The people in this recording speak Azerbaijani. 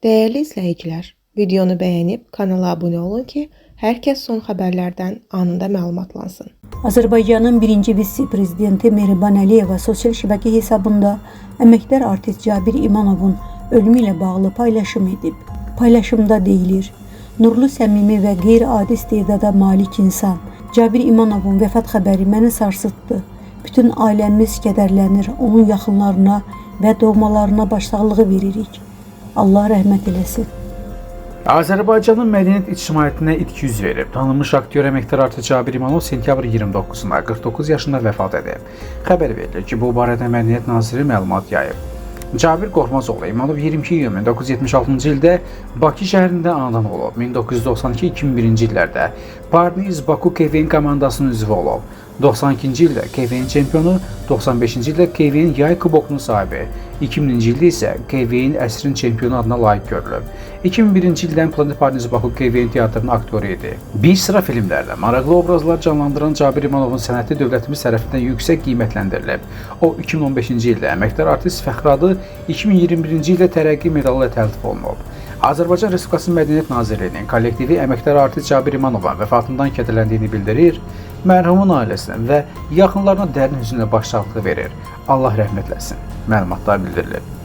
Değerli izləyicilər, videonu bəyənib kanala abunə olun ki, hər kəs son xəbərlərdən anında məlumatlansın. Azərbaycanın birinci vitse-prezidenti Mehriban Əliyeva sosial şəbəkə hesabında əməkdar artist Cabir İmanovun ölümü ilə bağlı paylaşım edib. Paylaşımda deyilir: Nurlu, səmimi və qeyri-adi istedada malik insan Cabir İmanovun vəfat xəbəri məni sarsıtdı. Bütün ailəmiz kədərlənir, onun yaxınlarına və doğmalarına başsağlığı veririk. Allah rəhmət eləsin. Azərbaycanın mədəniyyət ictimaiyyətinə itki yüz verib. Tanınmış aktyor əməkdar artist Cabir İmanov sentyabr 29-da 49 yaşında vəfat edib. Xəbər verilir ki, bu barədə Mədəniyyət Naziri məlumat yayıb. Cabir Qorxmazoğlu İmanov 22 iyun 1976-cı ildə Bakı şəhərində anadan olub. 1992-2001-ci illərdə Parniz Baku KVN komandasının üzvü olub. 92-ci ildə KVN çempionu, 95-ci ildə KVN yay kubokunun sahibi, 2000-ci ildə isə KVN əsrin çempionu adına layiq görülüb. 2001-ci ildən Planet Parniz Baku KVN teatrının aktyoru idi. Bir sıra filmlərdə maraqlı obrazlar canlandıran Cabir İmanovun sənəti dövlətimiz tərəfindən yüksək qiymətləndirilib. O 2015-ci ildə əməkdar artist fəxradı, 2021-ci ildə tərəqqi medalı ilə təltif olunub. Azərbaycan Respublikası Mədəniyyət Nazirliyinin kollektivi əməkdar artist Cabir İmanovun vəfatından kədərləndiyini bildirir, mərhumun ailəsinə və yaxınlarına dərin hüznlə başsağlığı verir. Allah rəhmət eləsin. Məlumatlar bildirilib.